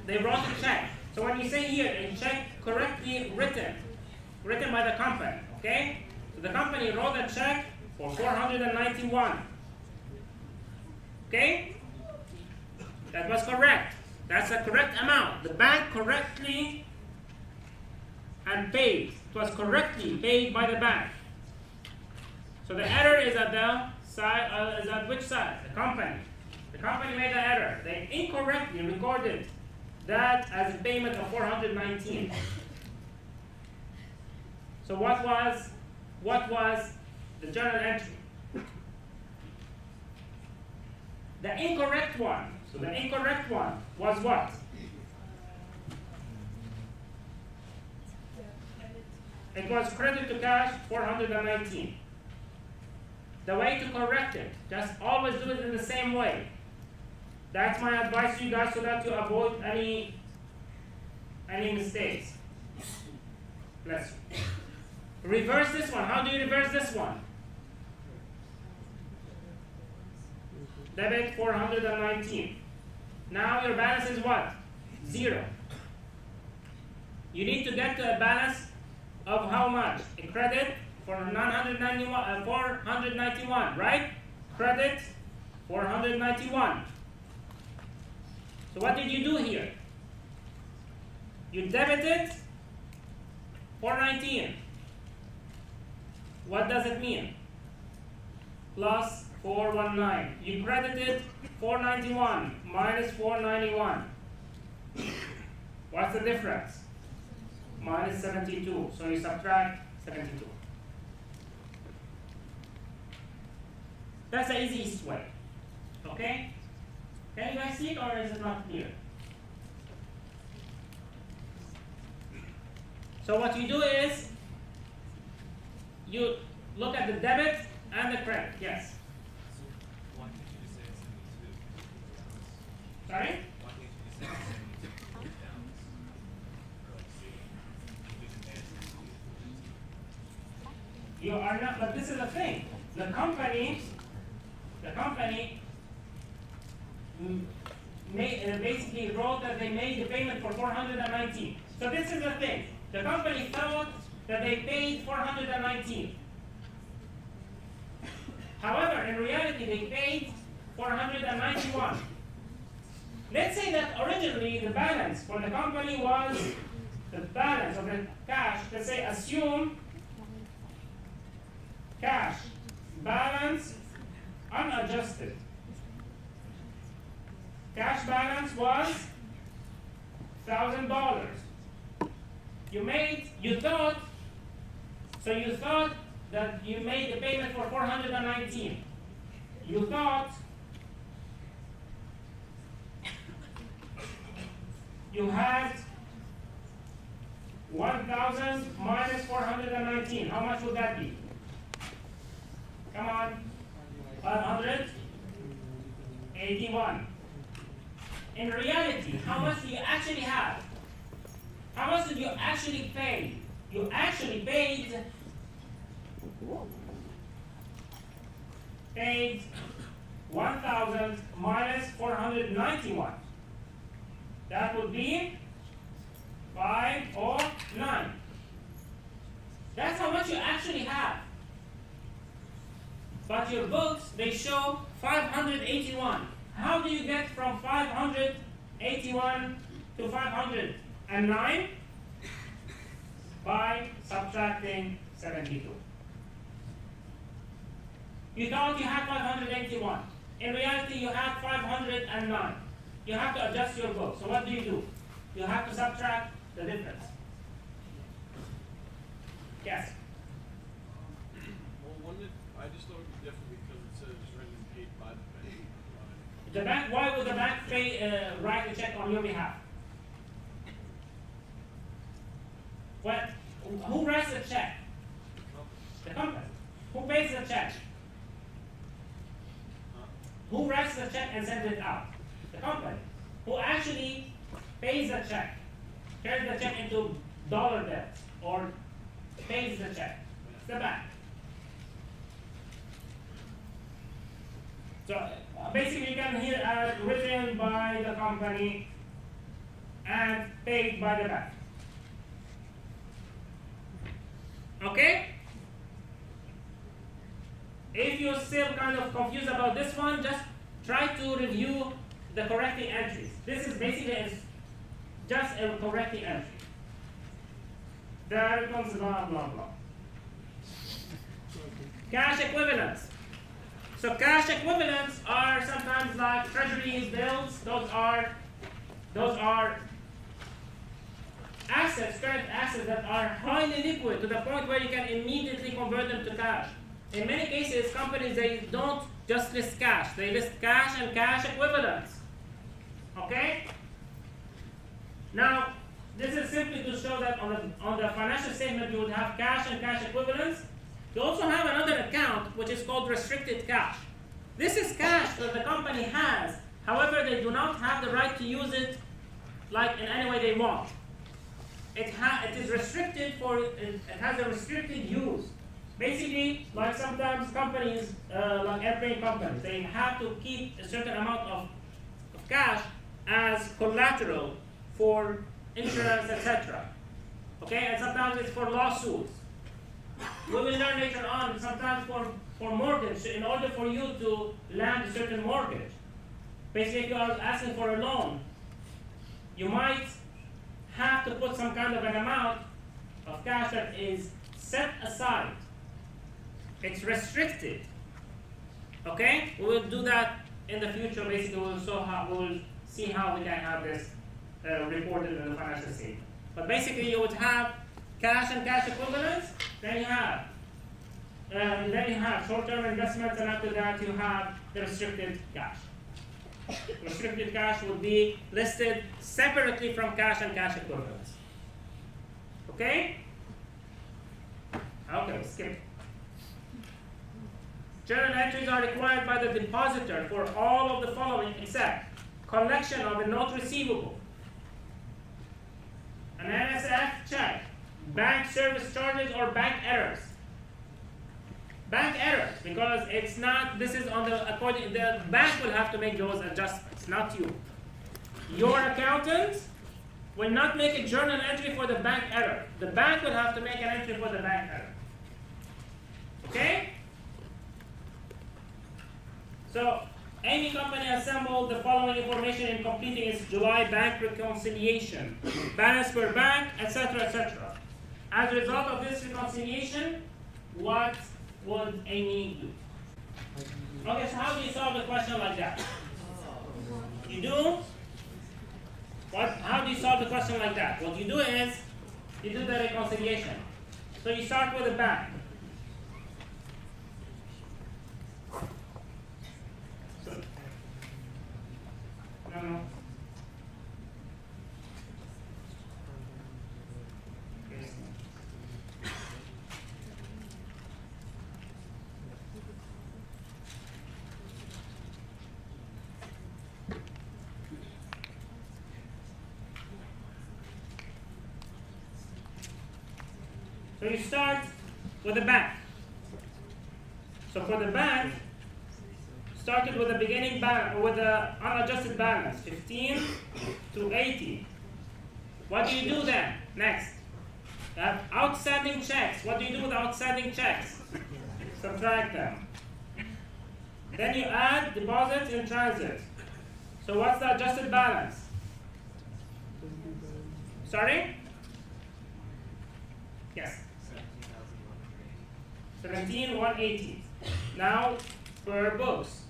they wrote a check, so when you say here, a check correctly written by the company, okay? So the company wrote a check for 491. Okay? That was correct. That's the correct amount. The bank correctly and paid. It was correctly paid by the bank. So the error is at the side, is at which side? The company. The company made an error. They incorrectly recorded that as a payment of 419. So what was the journal entry? The incorrect one. So the incorrect one was what? It was credit to cash 419. The way to correct it, just always do it in the same way. That's my advice to you guys so that you avoid any mistakes. Bless you. Reverse this one. How do you reverse this one? Debit 419. Now your balance is what? 0. You need to get to a balance of how much? A credit for 491, right? Credit 491. So what did you do here? You debited 419. What does it mean? Plus 419. You credited 491 minus 491. What's the difference? Minus 72. So you subtract 72. That's the easiest way. Okay? Can you guys see it or is it not clear? So what you do is you look at the debit and the credit. Yes? Why can't you just say it's 72? Sorry? Why can't you just say You are not, but this is the thing. The company basically wrote that they made the payment for 419. So this is the thing. The company thought that they paid 419. However, in reality, they paid 491. Let's say that originally the balance for the company was the balance of the cash. Let's say assume cash balance unadjusted. Cash balance was $1,000. You thought that you made the payment for 419. You thought you had 1,000 minus 419. How much would that be? Come on. 581. In reality, how much do you actually have? How much did you actually pay? You actually paid 1,000 minus 491. That would be 509. That's how much you actually have. But your books, they show 581. How do you get from 581 to 509? By subtracting 72. You thought you had 581. In reality, you had 509. You have to adjust your book. So what do? You have to subtract the difference. Yes? Well, wouldn't it, I just thought it would be different because it says written paid by the bank. The bank, why would the bank write a check on your behalf? Well, who writes the check? The company. Who pays the check? Who writes the check and sends it out? The company. Who actually pays the check, turns the check into dollar bills, or pays the check? It's the bank. So basically you can hear written by the company and paid by the bank. Okay? If you're still kind of confused about this one, just try to review the correcting entries. This is basically just a correcting entry. There comes blah, blah, blah. Cash equivalents. So cash equivalents are sometimes like treasury bills. Those are assets, current assets that are highly liquid to the point where you can immediately convert them to cash. In many cases, companies, they don't just list cash. They list cash and cash equivalents. Okay? Now, this is simply to show that on the financial statement you would have cash and cash equivalents. You also have another account which is called restricted cash. This is cash that the company has. However, they do not have the right to use it like in any way they want. It is restricted it has a restricted use. Basically, like sometimes companies, like airplane companies, they have to keep a certain amount of cash as collateral for insurance, etc. Okay, and sometimes it's for lawsuits. We will learn later on, sometimes for mortgage, in order for you to land a certain mortgage. Basically, if you are asking for a loan, you might have to put some kind of an amount of cash that is set aside. It's restricted. Okay? We will do that in the future. Basically, we will see how we can have this reported in the financial statement. But basically, you would have cash and cash equivalents. Then you have short-term investments, and after that, you have the restricted cash. Restricted cash would be listed separately from cash and cash equivalents. Okay? Okay, skip. Journal entries are required by the depositor for all of the following except collection of a note receivable, an NSF check, bank service charges or bank errors. bank errors, because it's not, this is on the, according, the bank will have to make those adjustments, not you. Your accountant will not make a journal entry for the bank error. The bank will have to make an entry for the bank error. Okay? So, Amy Company assembled the following information in completing its July bank reconciliation. Balance per bank, etc., etc. As a result of this reconciliation, what would Amy do? Okay, so how do you solve a question like that? You do? How do you solve the question like that? What you do is, you do the reconciliation. So you start with a bank. No. So you start with the bank. So for the bank, started with the beginning balance, with the unadjusted balance, 15 to 80. What do you do then? Next. You have outstanding checks. What do you do with outstanding checks? Subtract them. Then you add deposits in transit. So what's the adjusted balance? Sorry? Yes. 17,180. Now, per books.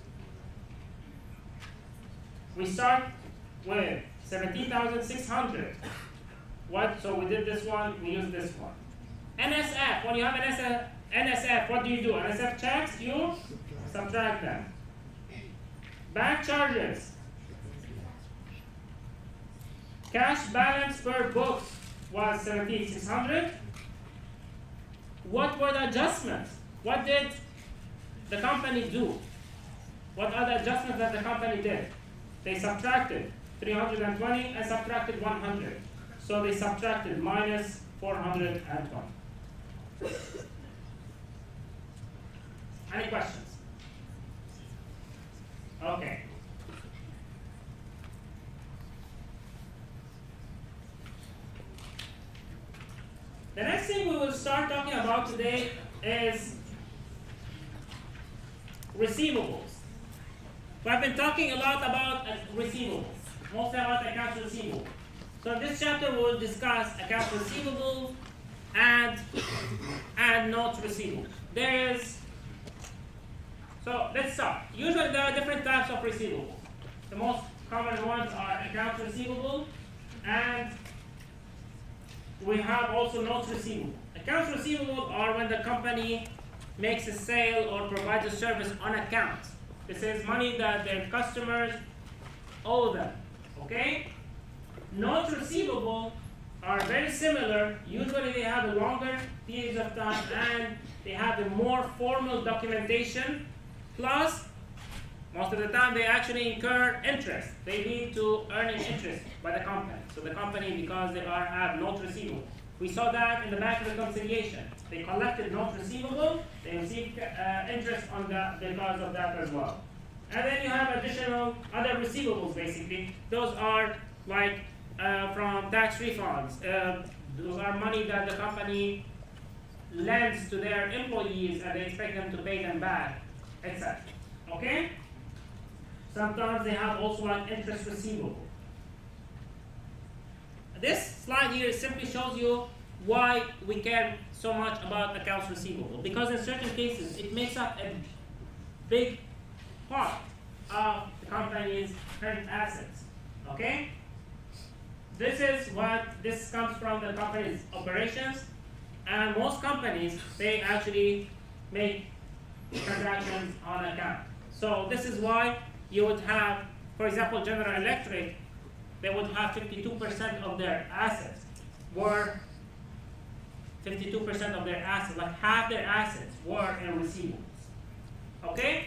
We start with 17,600. What? So we did this one, we use this one. NSF, when you have an NSF, what do you do? NSF checks, you subtract them. Bank charges. Cash balance per books was 17,600. What were the adjustments? What did the company do? What are the adjustments that the company did? They subtracted 320 and subtracted 100. So they subtracted minus 420. Any questions? Okay. The next thing we will start talking about today is receivables. We have been talking a lot about receivables, mostly about accounts receivable. So in this chapter we will discuss accounts receivable and notes receivable. So let's start. Usually there are different types of receivables. The most common ones are accounts receivable, and we have also notes receivable. Accounts receivable are when the company makes a sale or provides a service on account. This is money that their customers owe them. Okay? Notes receivable are very similar. Usually they have a longer periods of time and they have a more formal documentation. Plus, most of the time they actually incur interest. They lead to earning interest by the company. So the company, because they have notes receivable. We saw that in the bank reconciliation. They collected notes receivable, they received interest on that because of that as well. And then you have additional other receivables basically. Those are like from tax refunds. Those are money that the company lends to their employees and they expect them to pay them back, etc. Okay? Sometimes they have also like interest receivable. This slide here simply shows you why we care so much about accounts receivable. Because in certain cases, it makes up a big part of the company's current assets. Okay? This comes from the company's operations, and most companies, they actually make transactions on account. So this is why you would have, for example, General Electric, they would have 52% of their assets were 52% of their assets, like half their assets were in receivables. Okay?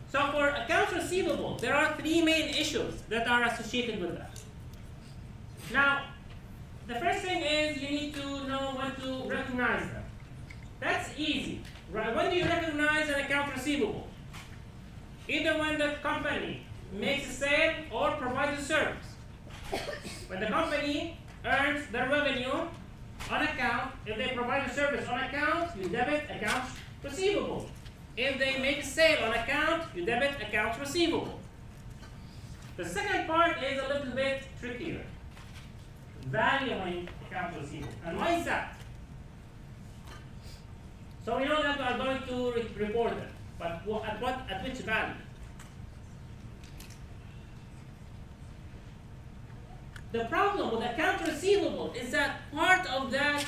So for accounts receivable, there are three main issues that are associated with that. Now, the first thing is you need to know when to recognize them. That's easy. Right? When do you recognize an account receivable? Either when the company makes a sale or provides a service. When the company earns their revenue on account, if they provide a service on account, you debit accounts receivable. If they make a sale on account, you debit accounts receivable. The second part is a little bit trickier. Valuing accounts receivable. And why is that? So we know that we are going to report it, but at which value? The problem with accounts receivable is that part of those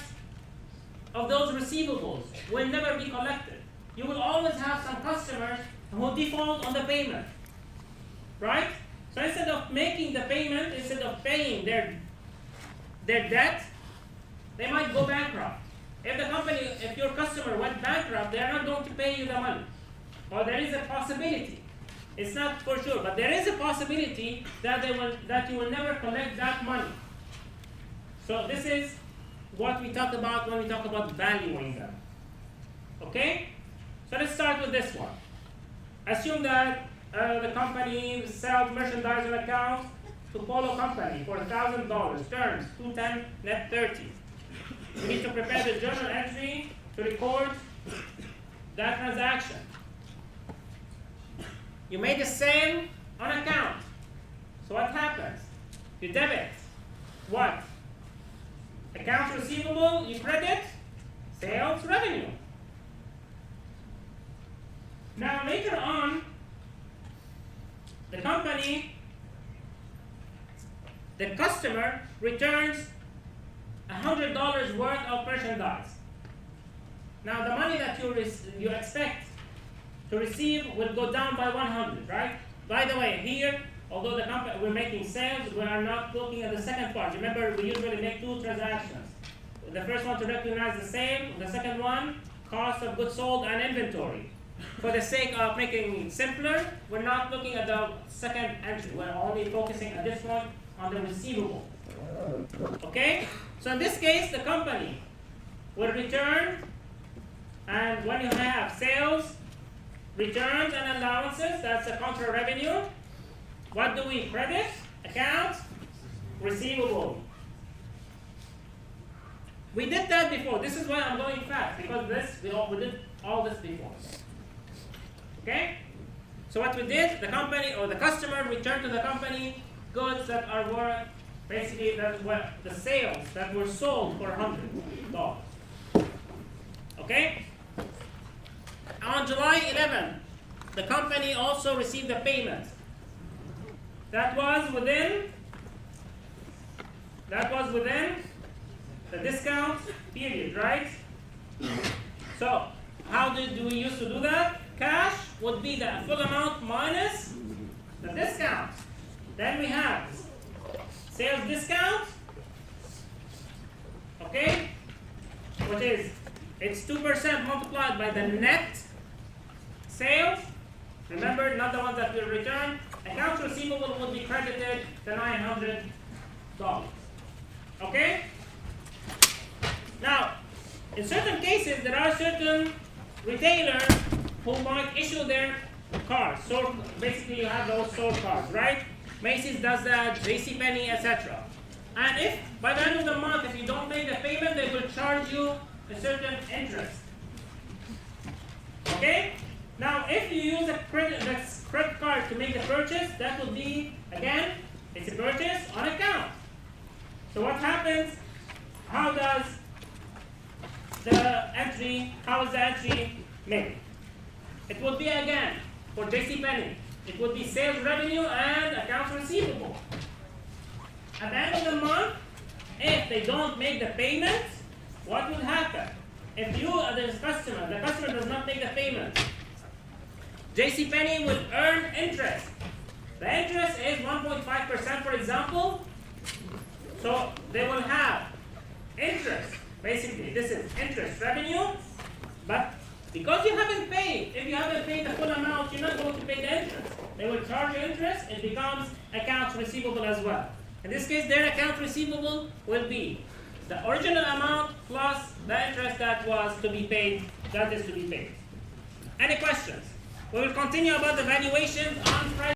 receivables will never be collected. You will always have some customers who default on the payment, right? So instead of making the payment, instead of paying their debt, they might go bankrupt. If your customer went bankrupt, they are not going to pay you the money. Or there is a possibility. It's not for sure, but there is a possibility that you will never collect that money. So this is what we talk about when we talk about valuing them. Okay? So let's start with this one. Assume that the company sells merchandise on account to Polo Company for $1,000, terms 210 net 30. You need to prepare the journal entry to record that transaction. You made a sale on account. So what happens? You debit what? Accounts receivable, you credit sales revenue. Now later on, the customer returns $100 worth of merchandise. Now the money that you expect to receive will go down by 100, right? By the way, here, although we're making sales, we are not looking at the second part. Remember, we usually make two transactions. The first one to recognize the sale, the second one, cost of goods sold and inventory. For the sake of making it simpler, we're not looking at the second entry. We're only focusing at this one on the receivable. Okay? So in this case, the company will return, and when you have sales, returns and allowances, that's the contra revenue. What do we credit? Accounts receivable. We did that before. This is why I'm going fast, because we did all this before. Okay? So what we did, the company or the customer returned to the company goods that are worth, basically that's what the sales that were sold for $100. Okay? On July 11th, the company also received a payment. That was within the discount period, right? So, how do we used to do that? Cash would be the full amount minus the discount. Then we have sales discount, okay, which is, it's 2% multiplied by the net sales. Remember, not the ones that will return. Accounts receivable will be credited to $900. Okay? Now, in certain cases, there are certain retailers who might issue their cards. So basically, you have those sold cards, right? Macy's does that, JCPenney, etc. And if by the end of the month, if you don't make the payment, they will charge you a certain interest. Okay? Now, if you use a credit card to make the purchase, that will be, again, it's a purchase on account. So what happens? How is the entry made? It would be, again, for JCPenney, it would be sales revenue and accounts receivable. At the end of the month, if they don't make the payment, what will happen? If you are the customer does not make the payment, JCPenney will earn interest. The interest is 1.5%, for example. So they will have interest. Basically, this is interest revenue. But because you haven't paid, if you haven't paid the full amount, you're not going to pay the interest. They will charge you interest. It becomes accounts receivable as well. In this case, their accounts receivable will be the original amount plus the interest that was to be paid, that is to be paid. Any questions? We will continue about the valuations on Friday.